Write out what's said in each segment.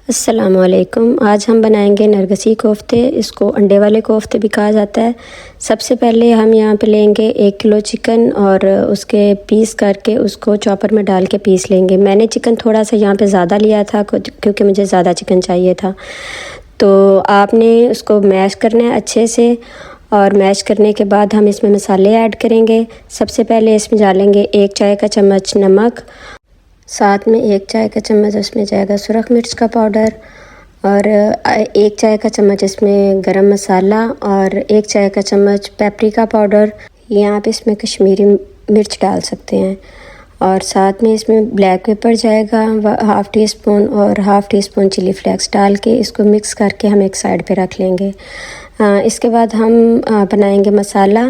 अस्सलामुअलैकुम। आज हम बनाएंगे नरगसी कोफ्ते। इसको अंडे वाले कोफ्ते भी कहा जाता है। सबसे पहले हम यहाँ पे लेंगे 1 किलो चिकन और उसके पीस करके उसको चॉपर में डाल के पीस लेंगे। मैंने चिकन थोड़ा सा यहाँ पे ज़्यादा लिया था क्योंकि मुझे ज़्यादा चिकन चाहिए था। तो आपने उसको मैश करना है अच्छे से, और मैश करने के बाद हम इसमें मसाले ऐड करेंगे। सबसे पहले इसमें डालेंगे 1 चाय का चम्मच नमक, साथ में 1 चाय का चम्मच उसमें जाएगा सुरख मिर्च का पाउडर, और 1 चाय का चम्मच इसमें गरम मसाला, और 1 चाय का चम्मच पेपरिका पाउडर, या आप इसमें कश्मीरी मिर्च डाल सकते हैं। और साथ में इसमें ब्लैक पेपर जाएगा 1/2 टीस्पून, और 1/2 टीस्पून चिली फ्लेक्स डाल के इसको मिक्स करके हम एक साइड पे रख लेंगे। इसके बाद हम बनाएंगे मसाला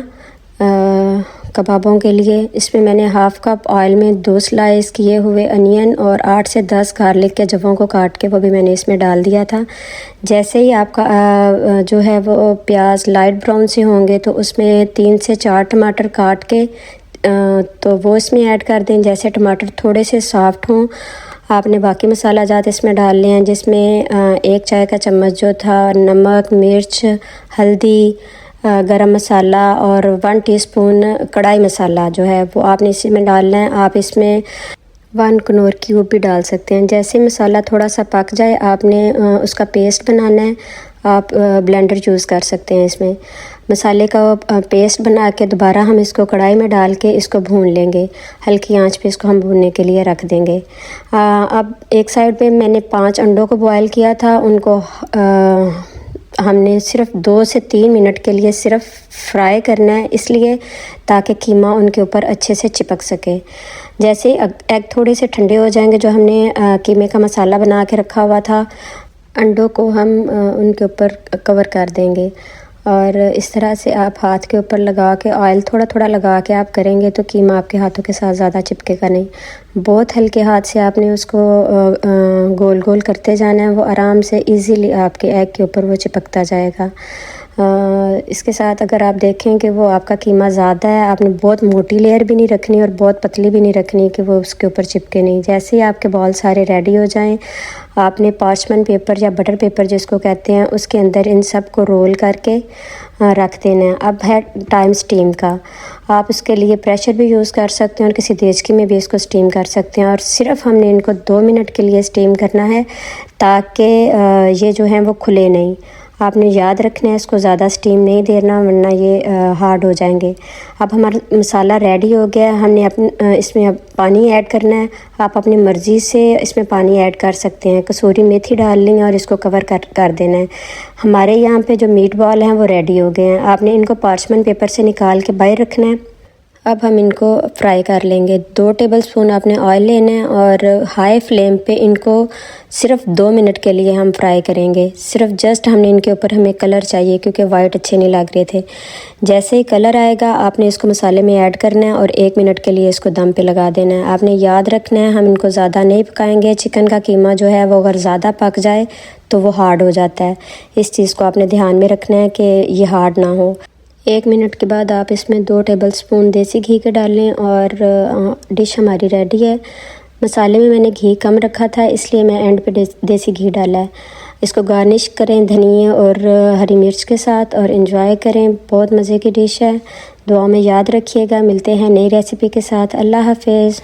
कबाबों के लिए। इसमें मैंने 1/2 कप ऑयल में 2 स्लाइस किए हुए अनियन और 8 से 10 गार्लिक के जवों को काट के वो भी मैंने इसमें डाल दिया था। जैसे ही आपका जो है वो प्याज लाइट ब्राउन से होंगे तो उसमें 3 से 4 टमाटर काट के तो वो इसमें ऐड कर दें। जैसे टमाटर थोड़े से सॉफ्ट हों आपने बाकी मसाला जात इसमें डाल लें हैं, जिसमें 1 चाय का चम्मच जो था नमक, मिर्च, हल्दी, गरम मसाला और 1 टीस्पून कढ़ाई मसाला जो है वो आपने इसी में डालना है। आप इसमें 1 कनौर क्यूब भी डाल सकते हैं। जैसे मसाला थोड़ा सा पक जाए आपने उसका पेस्ट बनाना है। आप ब्लेंडर यूज़ कर सकते हैं। इसमें मसाले का पेस्ट बना के दोबारा हम इसको कढ़ाई में डाल के इसको भून लेंगे। हल्की आंच पे इसको हम भूनने के लिए रख देंगे। अब एक साइड पे मैंने 5 अंडों को बॉयल किया था। उनको हमने सिर्फ 2 से 3 मिनट के लिए सिर्फ फ्राई करना है, इसलिए ताकि कीमा उनके ऊपर अच्छे से चिपक सके। जैसे एग थोड़े से ठंडे हो जाएंगे, जो हमने कीमे का मसाला बना के रखा हुआ था, अंडों को हम उनके ऊपर कवर कर देंगे। और इस तरह से आप हाथ के ऊपर लगा के ऑयल थोड़ा थोड़ा लगा के आप करेंगे तो कीमा आपके हाथों के साथ ज़्यादा चिपकेगा नहीं। बहुत हल्के हाथ से आपने उसको गोल गोल करते जाना है। वो आराम से इजीली आपके एग के ऊपर वो चिपकता जाएगा। इसके साथ अगर आप देखें कि वो आपका कीमा ज़्यादा है, आपने बहुत मोटी लेयर भी नहीं रखनी और बहुत पतली भी नहीं रखनी कि वो उसके ऊपर चिपके नहीं। जैसे ही आपके बॉल सारे रेडी हो जाएं, आपने पार्चमेंट पेपर या बटर पेपर जिसको कहते हैं उसके अंदर इन सब को रोल करके रख देना है। अब है टाइम स्टीम का। आप इसके लिए प्रेशर भी यूज़ कर सकते हैं और किसी देचकी में भी इसको स्टीम कर सकते हैं। और सिर्फ हमने इनको 2 मिनट के लिए स्टीम करना है ताकि ये जो हैं वो खुले नहीं। आपने याद रखना है इसको ज़्यादा स्टीम नहीं देना, वरना ये हार्ड हो जाएंगे। अब हमारा मसाला रेडी हो गया है। हमने इसमें अब पानी ऐड करना है। आप अपनी मर्ज़ी से इसमें पानी ऐड कर सकते हैं। कसूरी मेथी डाल लेंगे और इसको कवर कर देना है। हमारे यहाँ पे जो मीट बॉल हैं वो रेडी हो गए हैं। आपने इनको पार्चमेंट पेपर से निकाल के बाहर रखना है। अब हम इनको फ्राई कर लेंगे। 2 टेबलस्पून आपने ऑयल लेना है और हाई फ्लेम पे इनको सिर्फ 2 मिनट के लिए हम फ्राई करेंगे। सिर्फ जस्ट हमने इनके ऊपर हमें कलर चाहिए क्योंकि वाइट अच्छे नहीं लग रहे थे। जैसे ही कलर आएगा आपने इसको मसाले में ऐड करना है और 1 मिनट के लिए इसको दम पे लगा देना है। आपने याद रखना है हम इनको ज़्यादा नहीं पकाएंगे। चिकन का कीमा जो है वो अगर ज़्यादा पक जाए तो वो हार्ड हो जाता है। इस चीज़ को आपने ध्यान में रखना है कि ये हार्ड ना हो। 1 मिनट के बाद आप इसमें 2 टेबलस्पून देसी घी के डालें और डिश हमारी रेडी है। मसाले में मैंने घी कम रखा था इसलिए मैं एंड पे देसी घी डाला है। इसको गार्निश करें धनिया और हरी मिर्च के साथ और एंजॉय करें। बहुत मज़े की डिश है। दुआ में याद रखिएगा। मिलते हैं नई रेसिपी के साथ। अल्लाह हाफिज़।